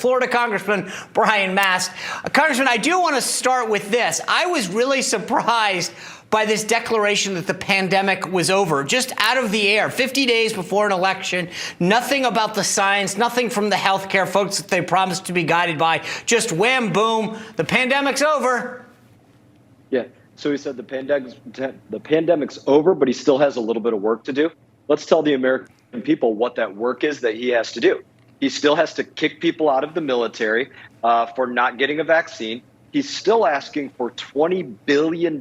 Florida Congressman Brian Mast. Congressman, I do want to start with this. I was really surprised by this declaration that the pandemic was over, just out of the air, 50 days before an election, nothing about the science, nothing from the healthcare folks that they promised to be guided by, just wham, boom, the pandemic's over. Yeah, so he said the pandemic's over, but he still has a little bit of work to do. Let's tell the American people what that work is that he has to do. He still has to kick people out of the military for not getting a vaccine. He's still asking for $20 billion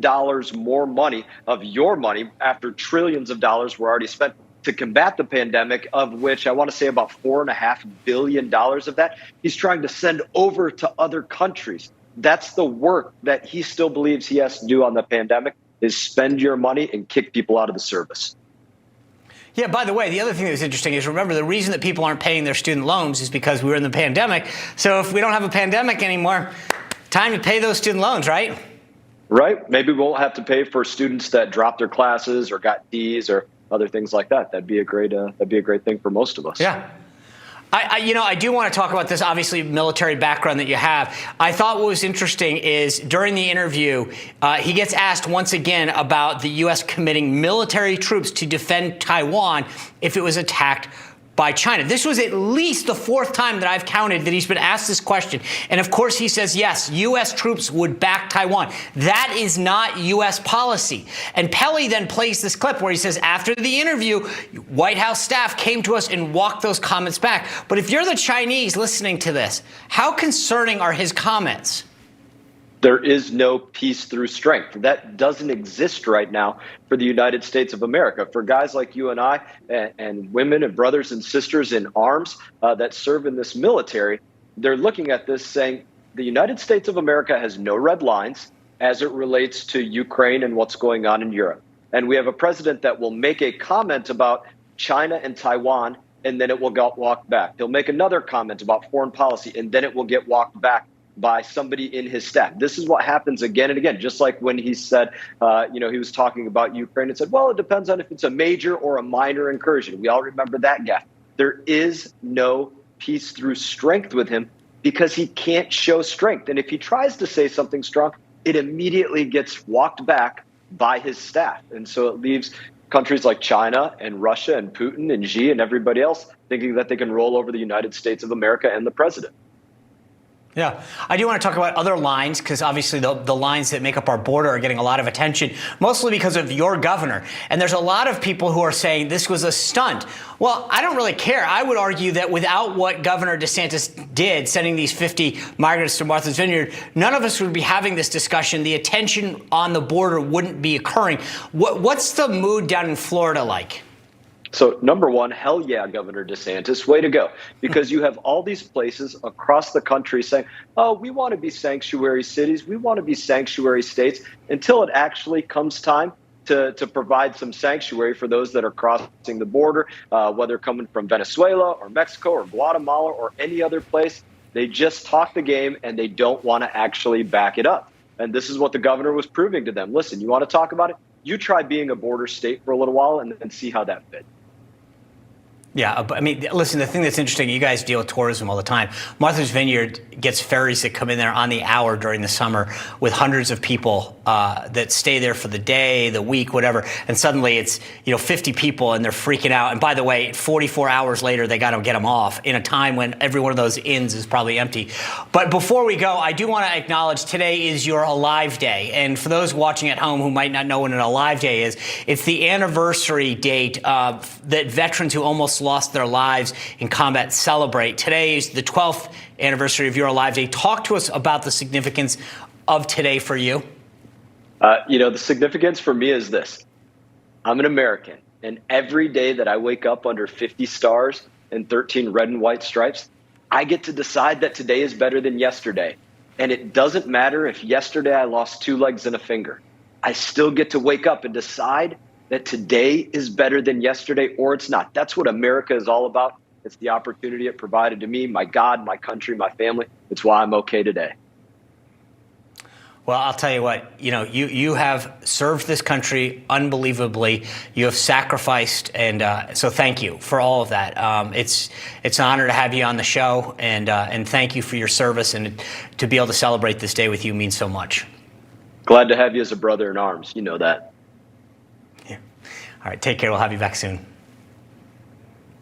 more money of your money after trillions of dollars were already spent to combat the pandemic, of which I want to say about $4.5 billion of that he's trying to send over to other countries. That's the work that he still believes he has to do on the pandemic, is spend your money and kick people out of the service. Yeah, by the way, the other thing that's interesting is, remember, the reason that people aren't paying their student loans is because we were in the pandemic. So if we don't have a pandemic anymore, time to pay those student loans, right? Right. Maybe we won't have to pay for students that dropped their classes or got D's or other things like that. That'd be a great thing for most of us. Yeah. I do want to talk about this, obviously, military background that you have. I thought what was interesting is during the interview, he gets asked once again about the U.S. committing military troops to defend Taiwan if it was attacked by China. This was at least the fourth time that I've counted that he's been asked this question. And of course he says, yes, U.S. troops would back Taiwan. That is not U.S. policy. And Pelley then plays this clip where he says, after the interview, White House staff came to us and walked those comments back. But if you're the Chinese listening to this, how concerning are his comments? There is no peace through strength. That doesn't exist right now for the United States of America. For guys like you and I and women and brothers and sisters in arms that serve in this military, they're looking at this saying the United States of America has no red lines as it relates to Ukraine and what's going on in Europe. And we have a president that will make a comment about China and Taiwan, and then it will get walked back. He'll make another comment about foreign policy, and then it will get walked back by somebody in his staff. This is what happens again and again, just like when he said, he was talking about Ukraine and said, well, it depends on if it's a major or a minor incursion. We all remember that guy. There is no peace through strength with him because he can't show strength. And if he tries to say something strong, it immediately gets walked back by his staff. And so it leaves countries like China and Russia and Putin and Xi and everybody else thinking that they can roll over the United States of America and the president. Yeah, I do want to talk about other lines because obviously the lines that make up our border are getting a lot of attention, mostly because of your governor. And there's a lot of people who are saying this was a stunt. Well, I don't really care. I would argue that without what Governor DeSantis did, sending these 50 migrants to Martha's Vineyard, none of us would be having this discussion. The attention on the border wouldn't be occurring. What's the mood down in Florida like? So number one, hell yeah, Governor DeSantis, way to go. Because you have all these places across the country saying, oh, we want to be sanctuary cities. We want to be sanctuary states, until it actually comes time to provide some sanctuary for those that are crossing the border, whether coming from Venezuela or Mexico or Guatemala or any other place. They just talk the game and they don't want to actually back it up. And this is what the governor was proving to them. Listen, you want to talk about it? You try being a border state for a little while and then see how that fits. Yeah, I mean, listen, the thing that's interesting, you guys deal with tourism all the time. Martha's Vineyard gets ferries that come in there on the hour during the summer with hundreds of people that stay there for the day, the week, whatever. And suddenly it's, 50 people and they're freaking out. And by the way, 44 hours later, they got to get them off in a time when every one of those inns is probably empty. But before we go, I do want to acknowledge today is your Alive Day. And for those watching at home who might not know what an Alive Day is, it's the anniversary date that veterans who almost lost their lives in combat celebrate. Today is the 12th anniversary of your Alive Day. Talk to us about the significance of today for you. The significance for me is this. I'm an American, and every day that I wake up under 50 stars and 13 red and white stripes, I get to decide that today is better than yesterday. And it doesn't matter if yesterday I lost 2 legs and a finger. I still get to wake up and decide that today is better than yesterday, or it's not. That's what America is all about. It's the opportunity it provided to me, my God, my country, my family. It's why I'm okay today. Well, I'll tell you what, you have served this country unbelievably. You have sacrificed, and so thank you for all of that. It's an honor to have you on the show, and thank you for your service, and to be able to celebrate this day with you means so much. Glad to have you as a brother in arms. You know that. Yeah. All right, take care. We'll have you back soon.